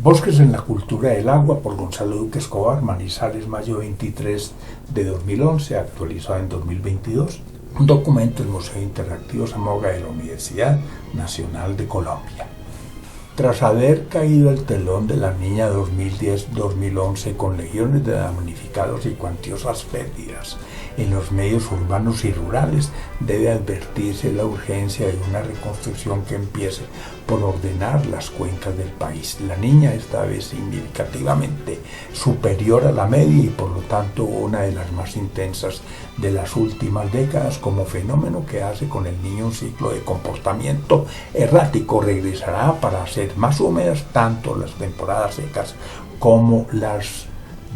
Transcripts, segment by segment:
Bosques en la cultura del agua, por Gonzalo Duque Escobar, Manizales, mayo 23 de 2011, actualizado en 2022. Un documento del Museo Interactivo Zamoga de la Universidad Nacional de Colombia. Tras haber caído el telón de la niña 2010-2011 con legiones de damnificados y cuantiosas pérdidas en los medios urbanos y rurales, debe advertirse la urgencia de una reconstrucción que empiece por ordenar las cuencas del país. La niña esta vez significativamente superior a la media y por lo tanto una de las más intensas de las últimas décadas como fenómeno que hace con el niño un ciclo de comportamiento errático. Regresará para hacer más húmedas tanto las temporadas secas como las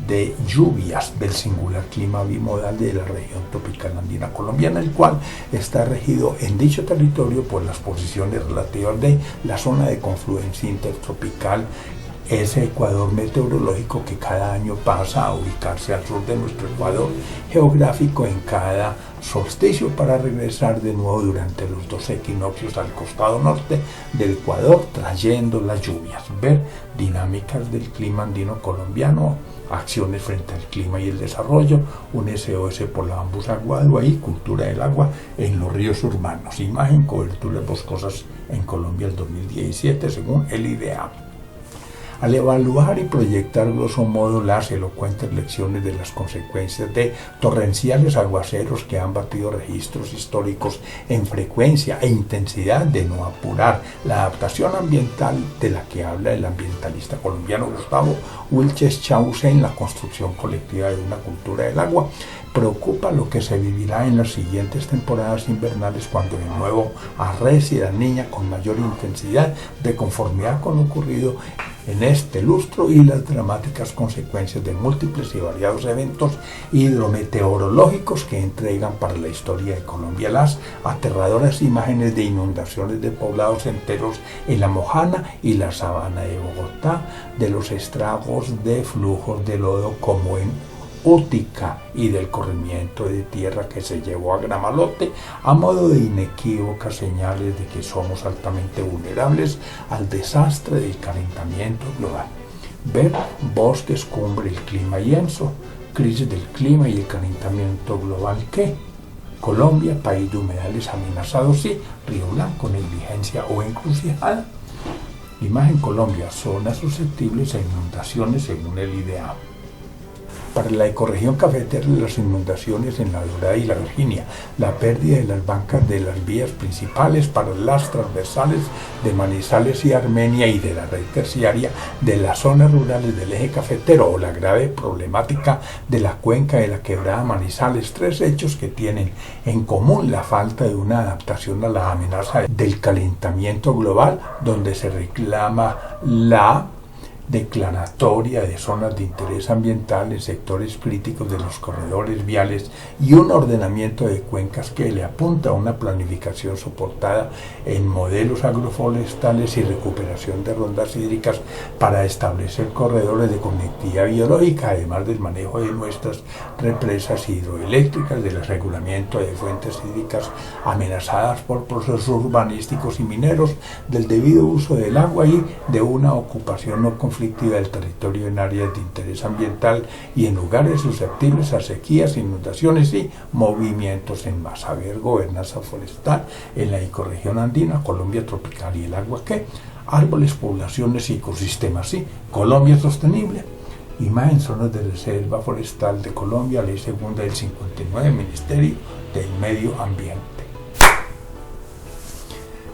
de lluvias del singular clima bimodal de la región tropical andina colombiana, el cual está regido en dicho territorio por las posiciones relativas de la zona de confluencia intertropical, ese ecuador meteorológico que cada año pasa a ubicarse al sur de nuestro ecuador geográfico en cada solsticio para regresar de nuevo durante los 2 equinoccios al costado norte del Ecuador trayendo las lluvias. Ver dinámicas del clima andino colombiano, acciones frente al clima y el desarrollo, un SOS por la bambusa Guaduaí, cultura del agua en los ríos urbanos, imagen, coberturas boscosas en Colombia el 2017 según el IDEA. Al evaluar y proyectar grosso modo las elocuentes lecciones de las consecuencias de torrenciales aguaceros que han batido registros históricos en frecuencia e intensidad de no apurar la adaptación ambiental de la que habla el ambientalista colombiano Gustavo Wilches Chauce en la construcción colectiva de una cultura del agua, preocupa lo que se vivirá en las siguientes temporadas invernales cuando de nuevo arrecie la niña con mayor intensidad de conformidad con lo ocurrido en este lustro y las dramáticas consecuencias de múltiples y variados eventos hidrometeorológicos que entregan para la historia de Colombia las aterradoras imágenes de inundaciones de poblados enteros en la Mojana y la Sabana de Bogotá, de los estragos de flujos de lodo como en Útica y del corrimiento de tierra que se llevó a Gramalote a modo de inequívocas señales de que somos altamente vulnerables al desastre del calentamiento global. Ver bosques, cumbre, el clima y ENSO, crisis del clima y el calentamiento global que Colombia, país de humedales amenazados, sí, Río Blanco, negligencia o encrucijada. Imagen Colombia, zonas susceptibles a inundaciones según el IDEA. Para la ecorregión cafetera, las inundaciones en la Dorada y la Virginia, la pérdida de las bancas de las vías principales para las transversales de Manizales y Armenia y de la red terciaria de las zonas rurales del eje cafetero o la grave problemática de la cuenca de la quebrada Manizales, 3 hechos que tienen en común la falta de una adaptación a la amenaza del calentamiento global, donde se reclama la declaratoria de zonas de interés ambiental en sectores críticos de los corredores viales y un ordenamiento de cuencas que le apunta a una planificación soportada en modelos agroforestales y recuperación de rondas hídricas para establecer corredores de conectividad biológica, además del manejo de nuestras represas hidroeléctricas, del aseguramiento de fuentes hídricas amenazadas por procesos urbanísticos y mineros, del debido uso del agua y de una ocupación no conflictiva del territorio en áreas de interés ambiental y en lugares susceptibles a sequías, inundaciones y movimientos en masa. Ver gobernanza forestal en la ecorregión andina, Colombia tropical y el agua que árboles, poblaciones y ecosistemas, sí, Colombia sostenible. Imagen zonas de reserva forestal de Colombia, ley segunda del 59, Ministerio del Medio Ambiente.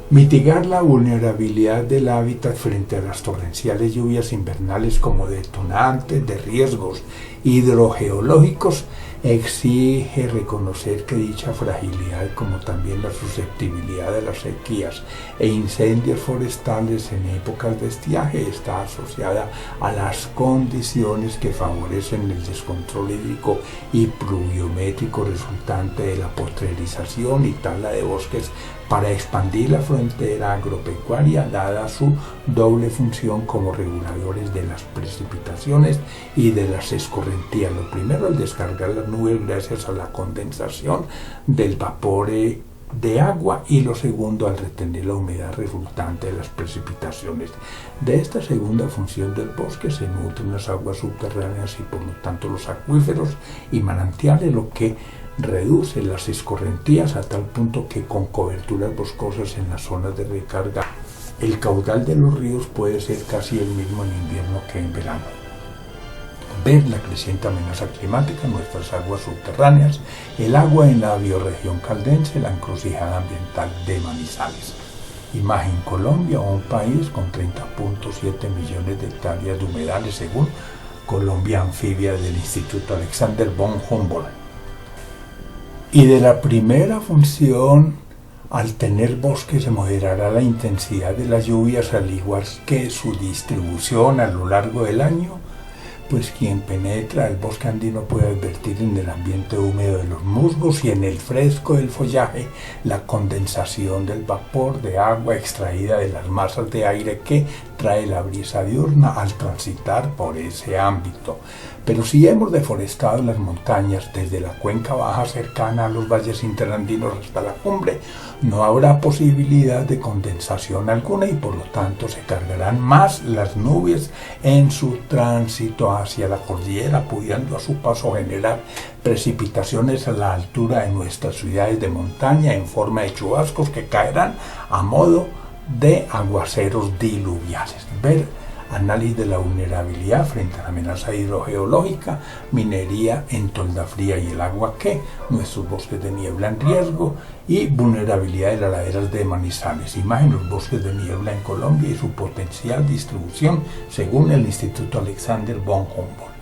Mitigar la vulnerabilidad del hábitat frente a las torrenciales lluvias invernales como detonantes de riesgos hidrogeológicos exige reconocer que dicha fragilidad, como también la susceptibilidad de las sequías e incendios forestales en épocas de estiaje, está asociada a las condiciones que favorecen el descontrol hídrico y pluviométrico resultante de la postrerización y tala de bosques para expandir la frontera agropecuaria, dada su doble función como reguladores de las precipitaciones y de las escorrentías. Lo primero, al descargar las nubes gracias a la condensación del vapor de agua y lo segundo al retener la humedad resultante de las precipitaciones. De esta segunda función del bosque se nutren las aguas subterráneas y por lo tanto los acuíferos y manantiales, lo que reduce las escorrentías a tal punto que con coberturas boscosas en las zonas de recarga el caudal de los ríos puede ser casi el mismo en invierno que en verano. Ver la creciente amenaza climática, nuestras aguas subterráneas, el agua en la bioregión caldense, la encrucijada ambiental de Manizales. Imagen Colombia, un país con 30.7 millones de hectáreas de humedales según Colombia Anfibia del Instituto Alexander von Humboldt. Y de la primera función, al tener bosques se moderará la intensidad de las lluvias al igual que su distribución a lo largo del año, pues quien penetra el bosque andino puede advertir en el ambiente húmedo de los musgos y en el fresco del follaje la condensación del vapor de agua extraída de las masas de aire que trae la brisa diurna al transitar por ese ámbito. Pero si hemos deforestado las montañas desde la cuenca baja cercana a los valles interandinos hasta la cumbre, no habrá posibilidad de condensación alguna y por lo tanto se cargarán más las nubes en su tránsito hacia la cordillera, pudiendo a su paso generar precipitaciones a la altura de nuestras ciudades de montaña en forma de chubascos que caerán a modo de aguaceros diluviales. Ver análisis de la vulnerabilidad frente a la amenaza hidrogeológica, minería en tolda fría y el agua que, nuestros bosques de niebla en riesgo y vulnerabilidad de las laderas de Manizales. Imagen los bosques de niebla en Colombia y su potencial distribución según el Instituto Alexander von Humboldt.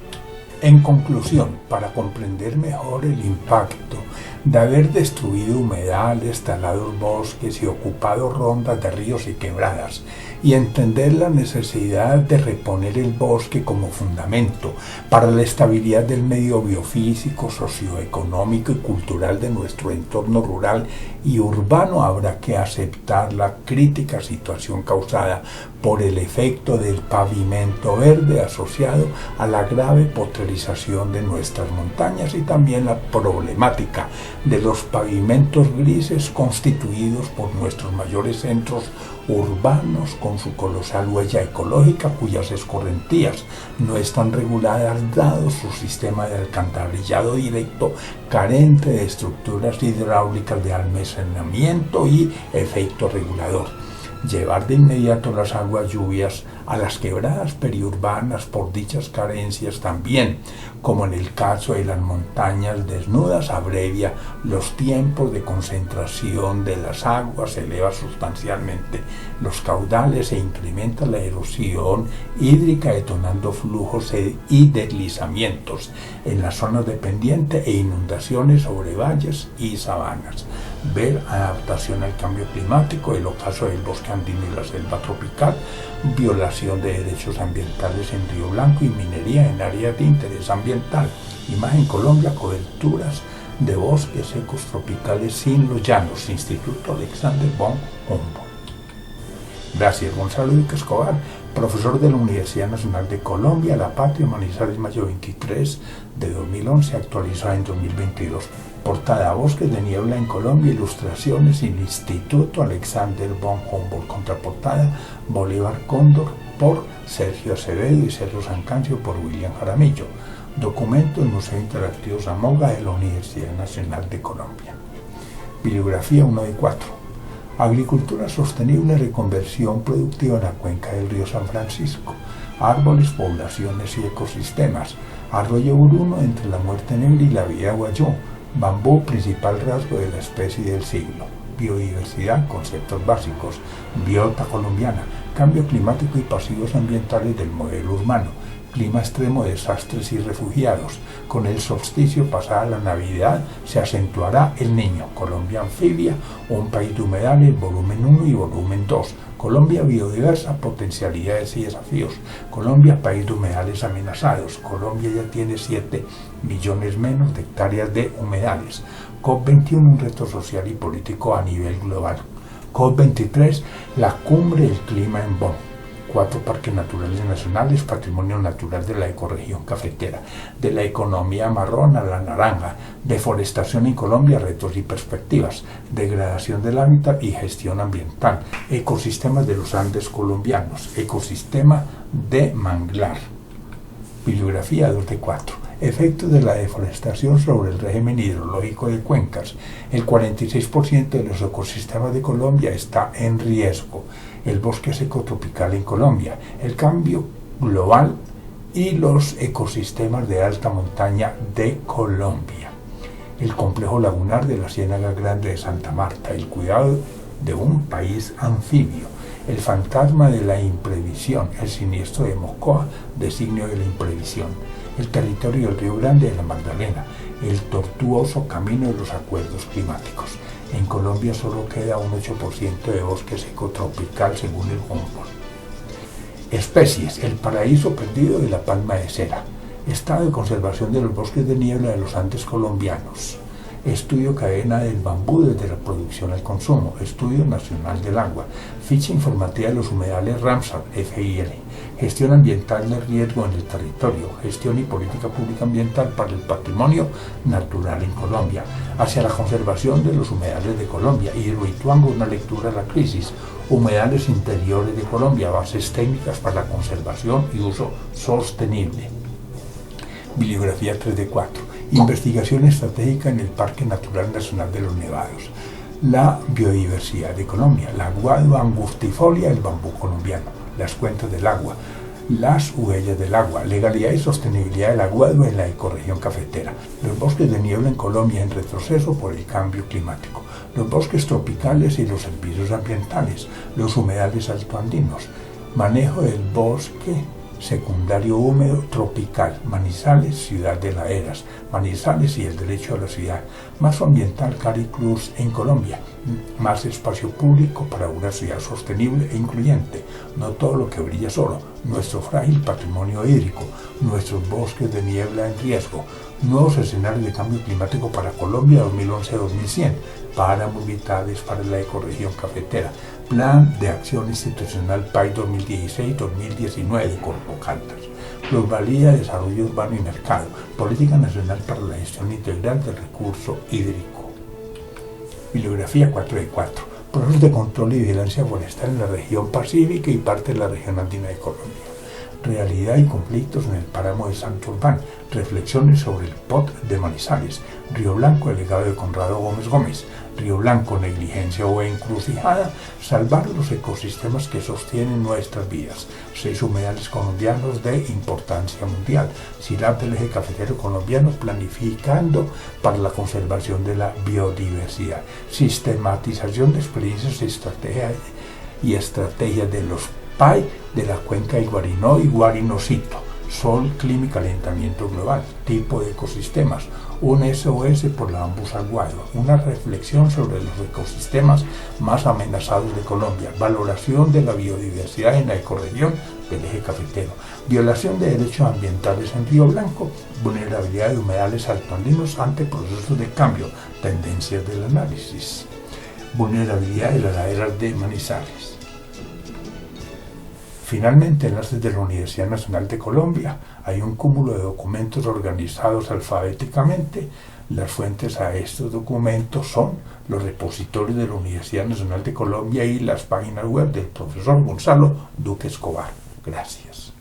En conclusión, para comprender mejor el impacto de haber destruido humedales, talado bosques y ocupado rondas de ríos y quebradas, y entender la necesidad de reponer el bosque como fundamento para la estabilidad del medio biofísico, socioeconómico y cultural de nuestro entorno rural y urbano, habrá que aceptar la crítica situación causada por el efecto del pavimento verde asociado a la grave potrerización de nuestras montañas y también la problemática de los pavimentos grises constituidos por nuestros mayores centros urbanos con su colosal huella ecológica cuyas escorrentías no están reguladas dado su sistema de alcantarillado directo carente de estructuras hidráulicas de almacenamiento y efecto regulador. Llevar de inmediato las aguas lluvias a las quebradas periurbanas por dichas carencias también, como en el caso de las montañas desnudas, abrevia los tiempos de concentración de las aguas, eleva sustancialmente los caudales e incrementa la erosión hídrica, detonando flujos y deslizamientos en las zonas de pendiente e inundaciones sobre valles y sabanas. Ver adaptación al cambio climático, el ocaso del bosque andino y la selva tropical, violación de derechos ambientales en Río Blanco y minería en áreas de interés ambiental. Imagen Colombia, coberturas de bosques secos tropicales sin los llanos, Instituto Alexander von Humboldt. Gracias. Gonzalo Duque Escobar, profesor de la Universidad Nacional de Colombia, La Patria, Manizales, mayo 23 de 2011, actualizada en 2022. Portada: Bosques de niebla en Colombia, ilustraciones del Instituto Alexander von Humboldt. Contraportada: Bolívar Cóndor por Sergio Acevedo y Cerro Sancancio por William Jaramillo. Documento del Museo Interactivo Zamoga de la Universidad Nacional de Colombia. Bibliografía 1 de 4. Agricultura sostenible, reconversión productiva en la cuenca del río San Francisco. Árboles, poblaciones y ecosistemas. Arroyo Buruno entre la muerte negra y la vida guayó. Bambú, principal rasgo de la especie del siglo. Biodiversidad, conceptos básicos. Biota colombiana, cambio climático y pasivos ambientales del modelo urbano. Clima extremo, desastres y refugiados. Con el solsticio pasada la Navidad se acentuará el Niño. Colombia anfibia, un país de humedales, volumen 1 y volumen 2. Colombia biodiversa, potencialidades y desafíos. Colombia, país de humedales amenazados. Colombia ya tiene 7 millones menos de hectáreas de humedales. COP21, un reto social y político a nivel global. COP23, la cumbre del clima en Bonn. 4 parques naturales nacionales, patrimonio natural de la ecorregión cafetera, de la economía marrón a la naranja, deforestación en Colombia, retos y perspectivas, degradación del hábitat y gestión ambiental, ecosistemas de los Andes colombianos, ecosistema de manglar. Bibliografía 2 de 4. Efectos de la deforestación sobre el régimen hidrológico de cuencas. El 46% de los ecosistemas de Colombia está en riesgo. El bosque seco tropical en Colombia, el cambio global y los ecosistemas de alta montaña de Colombia. El complejo lagunar de la Ciénaga Grande de Santa Marta, el cuidado de un país anfibio. El fantasma de la imprevisión, el siniestro de Mocoa, designio de la imprevisión. El territorio del Río Grande de la Magdalena, el tortuoso camino de los acuerdos climáticos. En Colombia solo queda un 8% de bosque seco tropical según el Humboldt. Especies, el paraíso perdido de la palma de cera. Estado de conservación de los bosques de niebla de los Andes colombianos. Estudio cadena del bambú desde la producción al consumo. Estudio nacional del agua. Ficha informativa de los humedales Ramsar, FIL. Gestión ambiental del riesgo en el territorio. Gestión y política pública ambiental para el patrimonio natural en Colombia. Hacia la conservación de los humedales de Colombia. Hidroituango, una lectura a la crisis. Humedales interiores de Colombia. Bases técnicas para la conservación y uso sostenible. Bibliografía 3 de 4. Investigación estratégica en el Parque Natural Nacional de los Nevados. La biodiversidad de Colombia, la guadua angustifolia, el bambú colombiano, las cuencas del agua, las huellas del agua, legalidad y sostenibilidad de la guadua en la ecorregión cafetera, los bosques de niebla en Colombia en retroceso por el cambio climático, los bosques tropicales y los servicios ambientales, los humedales altoandinos, manejo del bosque secundario húmedo tropical, Manizales, ciudad de laderas, Manizales y el derecho a la ciudad, marco ambiental Cari Cruz en Colombia, más espacio público para una ciudad sostenible e incluyente, no todo lo que brilla solo, nuestro frágil patrimonio hídrico, nuestros bosques de niebla en riesgo, nuevos escenarios de cambio climático para Colombia 2011-2100, páramos vitales para la ecorregión cafetera, Plan de Acción Institucional PAI 2016-2019 de Corpo Caldas, Plusvalía, Desarrollo Urbano y Mercado, Política Nacional para la Gestión Integral del Recurso Hídrico. Bibliografía 4 de 4. Procesos de control y vigilancia forestal en la región pacífica y parte de la región andina de Colombia. Realidad y conflictos en el páramo de Santurbán, reflexiones sobre el POT de Manizales, Río Blanco, el legado de Conrado Gómez Gómez, Río Blanco, negligencia o encrucijada, salvar los ecosistemas que sostienen nuestras vidas, 6 humedales colombianos de importancia mundial, CILAP del eje cafetero colombiano planificando para la conservación de la biodiversidad, sistematización de experiencias y estrategias de los PAI de la cuenca del Guarinó y Guarinocito, sol, clima y calentamiento global, tipo de ecosistemas, un SOS por la bambusa guadua, una reflexión sobre los ecosistemas más amenazados de Colombia, valoración de la biodiversidad en la ecorregión del eje cafetero, violación de derechos ambientales en Río Blanco, vulnerabilidad de humedales altoandinos ante procesos de cambio, tendencias del análisis, vulnerabilidad de las laderas de Manizales. Finalmente, enlaces de la Universidad Nacional de Colombia. Hay un cúmulo de documentos organizados alfabéticamente. Las fuentes a estos documentos son los repositorios de la Universidad Nacional de Colombia y las páginas web del profesor Gonzalo Duque Escobar. Gracias.